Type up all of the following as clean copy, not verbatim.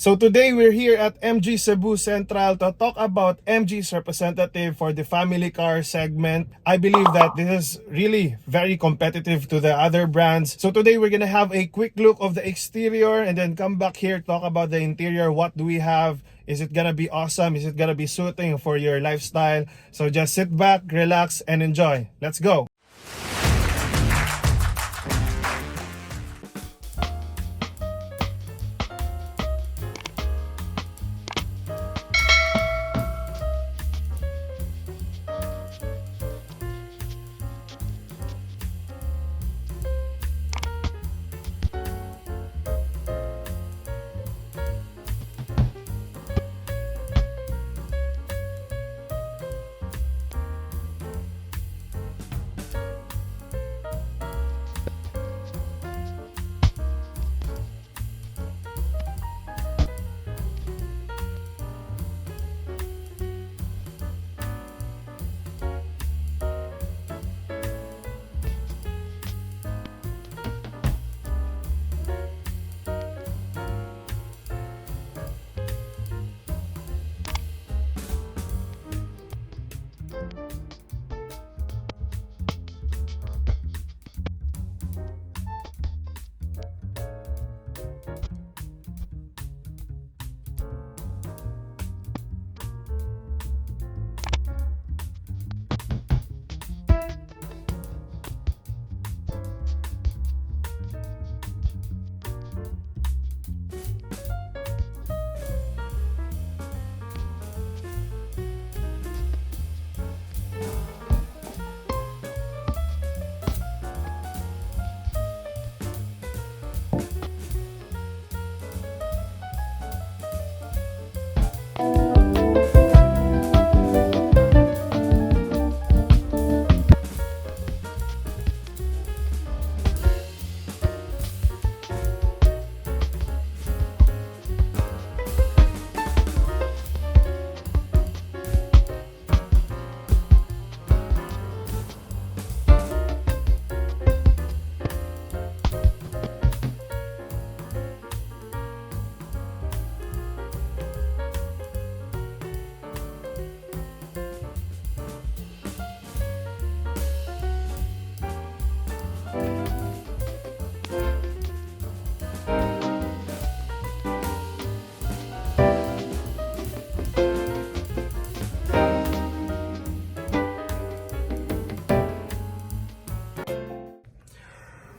So today we're here at MG Cebu Central to talk about MG's representative for the family car segment. I believe that this is really very competitive to the other brands. So today we're gonna have a quick look of the exterior and then come back here, talk about the interior. What do we have? Is it gonna be awesome? Is it gonna be suiting for your lifestyle? So just sit back, relax, and enjoy. Let's go.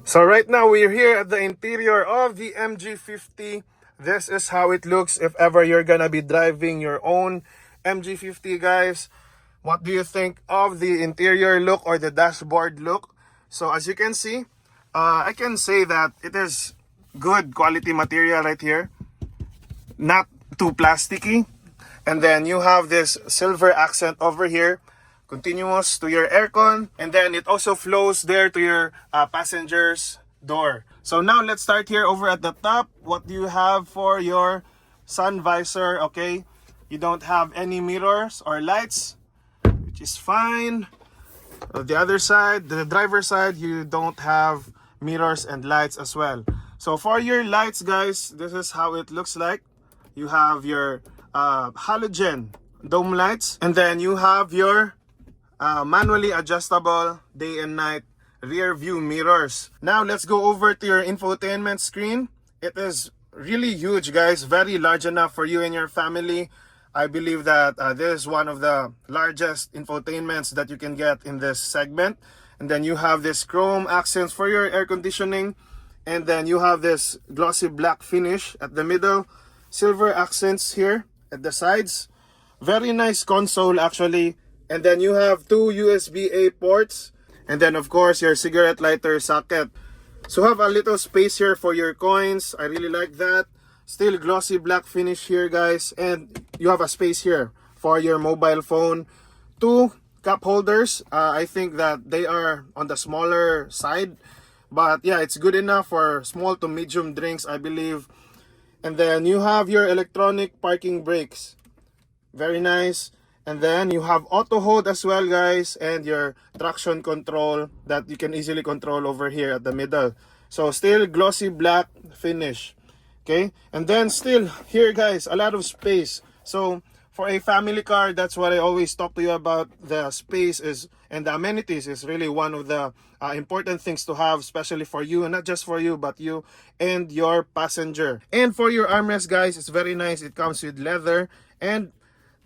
So right now we're here at the interior of the MG50. This is how it looks if ever you're gonna be driving your own MG50, guys. What do you think of the interior look or the dashboard look? So as you can see, I can say that it is good quality material right here. Not too plasticky. And then you have this silver accent over here, continuous to your aircon, and then it also flows there to your passenger's door. So now let's start here over at the top. What do you have for your sun visor? Okay, you don't have any mirrors or lights, which is fine. The other side, the driver's side, you don't have mirrors and lights as well. So for your lights, guys, this is how it looks like. You have your halogen dome lights, and then you have your manually adjustable day and night rear view mirrors. Now let's go over to your infotainment screen. It is really huge, guys, very large enough for you and your family. I believe that this is one of the largest infotainments that you can get in this segment. And then you have this chrome accents for your air conditioning, and then you have this glossy black finish at the middle, silver accents here at the sides. Very nice console actually. And then you have two USB-A ports, and then of course your cigarette lighter socket. So have a little space here for your coins. I really like that. Still glossy black finish here, guys, and you have a space here for your mobile phone. Two cup holders. I think that they are on the smaller side, but yeah, it's good enough for small to medium drinks, I believe. And then you have your electronic parking brakes. Very nice. And then you have auto hold as well, guys, and your traction control that you can easily control over here at the middle. So still glossy black finish. Okay, and then still here guys, a lot of space. So for a family car, that's what I always talk to you about. The space is, and the amenities is really one of the important things to have, especially for you, and not just for you, but you and your passenger. And for your armrest guys, it's very nice. It comes with leather, and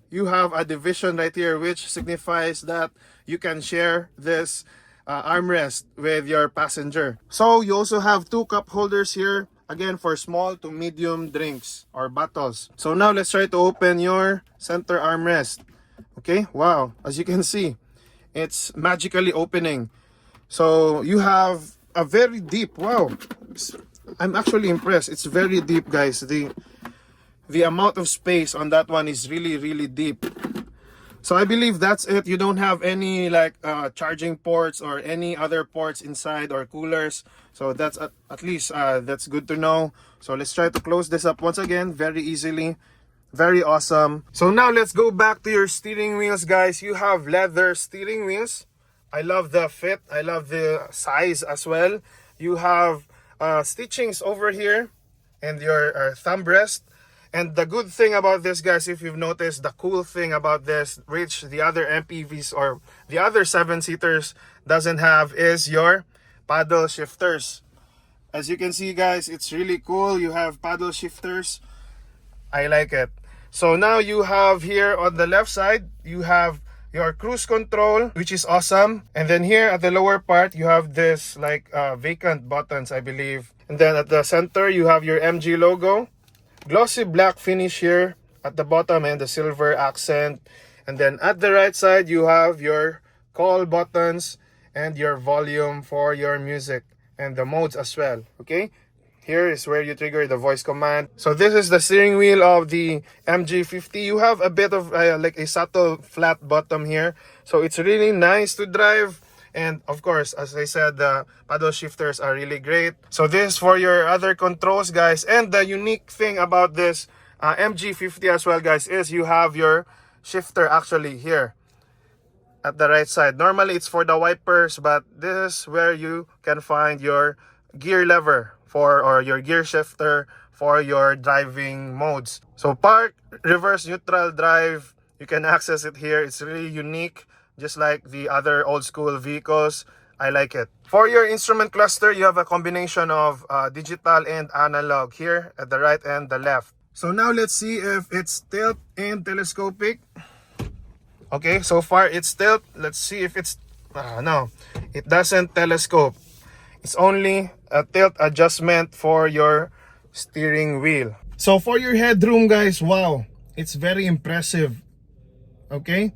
you have a division right here, which signifies that you can share this armrest with your passenger. So you also have two cup holders here, again for small to medium drinks or bottles. So now let's try to open your center armrest. Okay, wow, as you can see, it's magically opening. So you have a very deep, wow, I'm actually impressed. It's very deep guys. The amount of space on that one is really deep. So I believe that's it. You don't have any like charging ports or any other ports inside or coolers. So that's at least that's good to know. So let's try to close this up once again very easily. Very awesome. So now let's go back to your steering wheels guys. You have leather steering wheels. I love the fit. I love the size as well. You have stitchings over here and your thumb rest. And the good thing about this guys, if you've noticed, the cool thing about this, which the other MPVs or the other 7-seaters doesn't have, is your paddle shifters. As you can see guys, it's really cool. You have paddle shifters. I like it. So now you have here on the left side, you have your cruise control, which is awesome. And then here at the lower part, you have this like vacant buttons, I believe. And then at the center, you have your MG logo. Glossy black finish here at the bottom and the silver accent. And then at the right side, you have your call buttons and your volume for your music and the modes as well. Okay, here is where you trigger the voice command. So this is the steering wheel of the MG50. You have a bit of like a subtle flat bottom here, so it's really nice to drive. And of course, as I said, the paddle shifters are really great. So this for your other controls guys. And the unique thing about this MG50 as well guys is you have your shifter actually here at the right side. Normally it's for the wipers, but this is where you can find your gear lever for, or your gear shifter for your driving modes. So park, reverse, neutral, drive, you can access it here. It's really unique, just like the other old school vehicles. I like it. For your instrument cluster, you have a combination of digital and analog here at the right and the left. So now let's see if it's tilt and telescopic. Okay, so far it's tilt. Let's see if it's no, it doesn't telescope. It's only a tilt adjustment for your steering wheel. So for your headroom guys, wow, it's very impressive. Okay,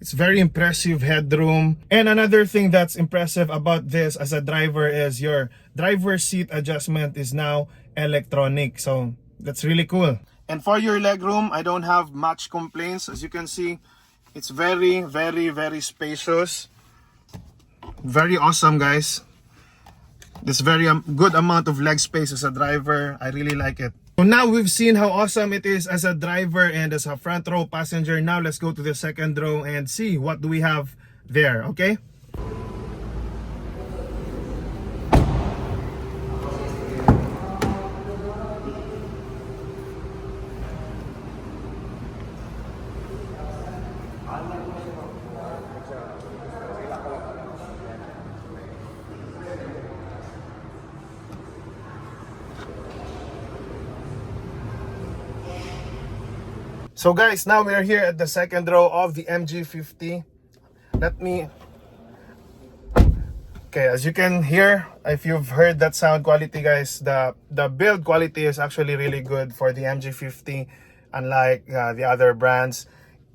it's very impressive headroom. And another thing that's impressive about this as a driver is your driver's seat adjustment is now electronic. So that's really cool. And for your legroom, I don't have much complaints. As you can see, it's very spacious. Very awesome guys. This very good amount of leg space as a driver. I really like it. So now we've seen how awesome it is as a driver and as a front row passenger. Now let's go to the second row and see what do we have there, okay? So guys, now we are here at the second row of the MG50. Okay, as you can hear, if you've heard that sound quality guys, the build quality is actually really good for the MG50. Unlike the other brands,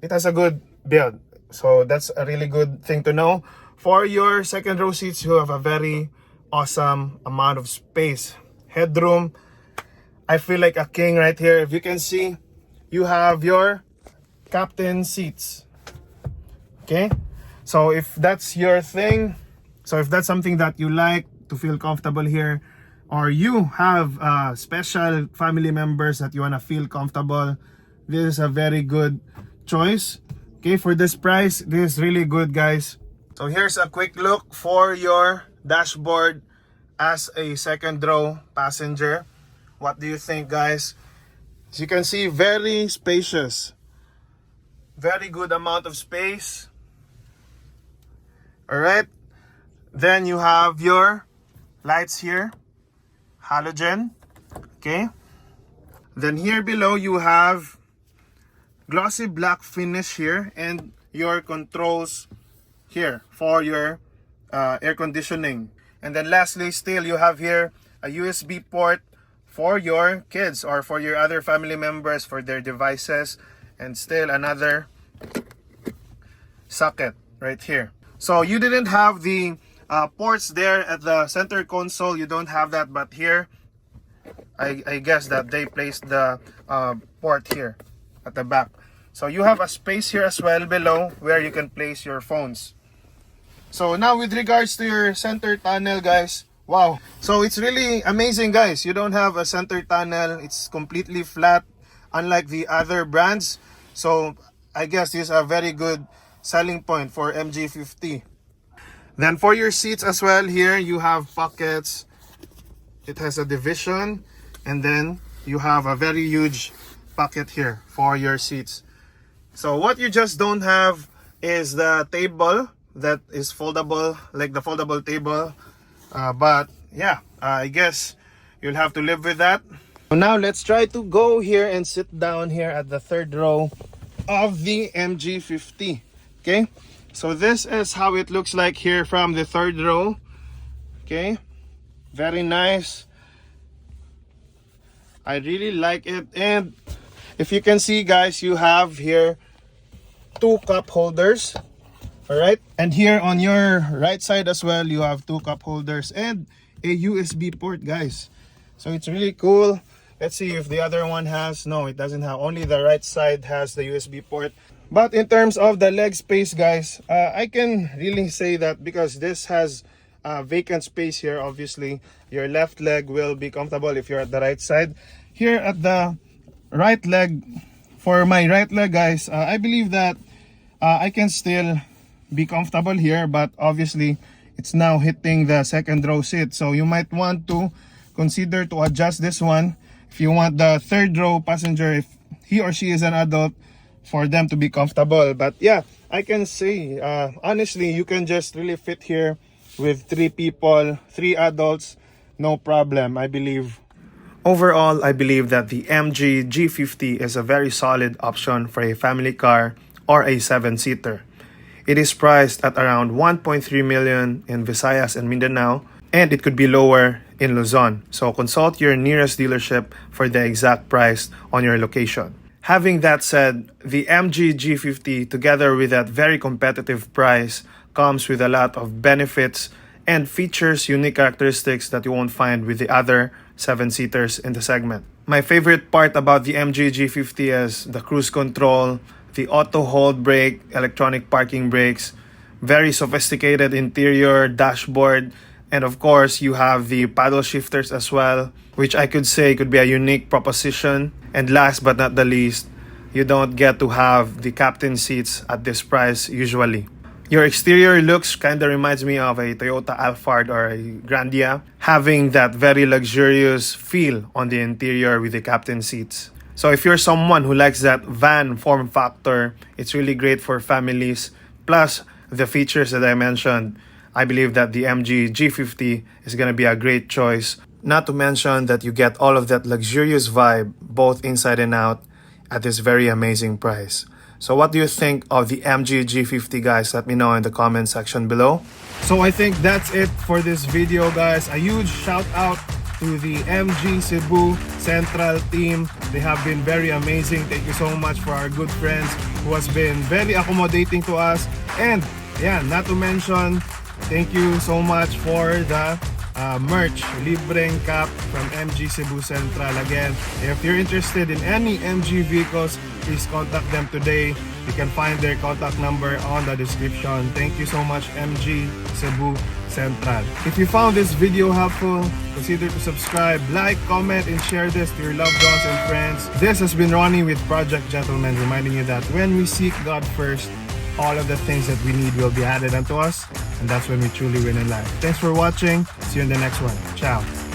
it has a good build. So that's a really good thing to know. For your second row seats, you have a very awesome amount of space. Headroom, I feel like a king right here. If you can see, you have your captain seats. Okay, so if that's your thing, so if that's something that you like to feel comfortable here, or you have special family members that you want to feel comfortable, this is a very good choice. Okay, for this price, this is really good guys. So here's a quick look for your dashboard as a second row passenger. What do you think, guys? As you can see, very spacious. Very good amount of space. Alright. Then you have your lights here. Halogen. Okay. Then here below you have glossy black finish here and your controls here for your air conditioning. And then lastly, still you have here a USB port for your kids or for your other family members for their devices, and still another socket right here. So you didn't have the ports there at the center console, you don't have that, but here I guess that they placed the port here at the back. So you have a space here as well below where you can place your phones. So now with regards to your center tunnel, guys, wow. So it's really amazing, guys. You don't have a center tunnel. It's completely flat, unlike the other brands. So I guess this is a very good selling point for MG50. Then for your seats as well, here you have pockets. It has a division, and then you have a very huge pocket here for your seats. So what you just don't have is the table that is foldable, like the foldable table. But yeah, I guess you'll have to live with that. So now let's try to go here and sit down here at the third row of the MG50. Okay, so this is how it looks like here from the third row. Okay, very nice. I really like it. And if you can see, guys, you have here 2 cup holders. All right, and here on your right side as well, you have 2 cup holders and a USB port, guys. So it's really cool. Let's see if the other one has. No, it doesn't have. Only the right side has the USB port. But in terms of the leg space, guys, I can really say that because this has vacant space here, obviously your left leg will be comfortable if you're at the right side. Here at the right leg, for my right leg, guys, I believe that I can still be comfortable here, but obviously it's now hitting the second row seat, so you might want to consider to adjust this one if you want the third row passenger, if he or she is an adult, for them to be comfortable. But yeah, I can say honestly, you can just really fit here with 3 people, 3 adults, no problem, I believe. Overall, I believe that the MG G50 is a very solid option for a family car or a 7-seater. It is priced at around 1.3 million in Visayas and Mindanao, and it could be lower in Luzon. So consult your nearest dealership for the exact price on your location. Having that said, the MG G50, together with that very competitive price, comes with a lot of benefits and features unique characteristics that you won't find with the other 7-seaters in the segment. My favorite part about the MG G50 is the cruise control, the auto hold brake, electronic parking brakes, very sophisticated interior dashboard, and of course you have the paddle shifters as well, which I could say could be a unique proposition. And last but not the least, you don't get to have the captain seats at this price usually. Your exterior looks kind of reminds me of a Toyota Alphard or a Grandia, having that very luxurious feel on the interior with the captain seats. So if you're someone who likes that van form factor, it's really great for families. Plus the features that I mentioned, I believe that the MG G50 is going to be a great choice. Not to mention that you get all of that luxurious vibe, both inside and out, at this very amazing price. So what do you think of the MG G50, guys? Let me know in the comment section below. So I think that's it for this video, guys. A huge shout out to the MG Cebu Central team. They have been very amazing. Thank you so much for our good friends who has been very accommodating to us. And yeah, not to mention, thank you so much for the merch, Libreng Cap from MG Cebu Central. Again, if you're interested in any MG vehicles, please contact them today. You can find their contact number on the description. Thank you so much, MG Cebu Central. If you found this video helpful, consider to subscribe, like, comment, and share this to your loved ones and friends. This has been Ronnie with Project Gentleman, reminding you that when we seek God first, all of the things that we need will be added unto us, and that's when we truly win in life. Thanks for watching. See you in the next one. Ciao.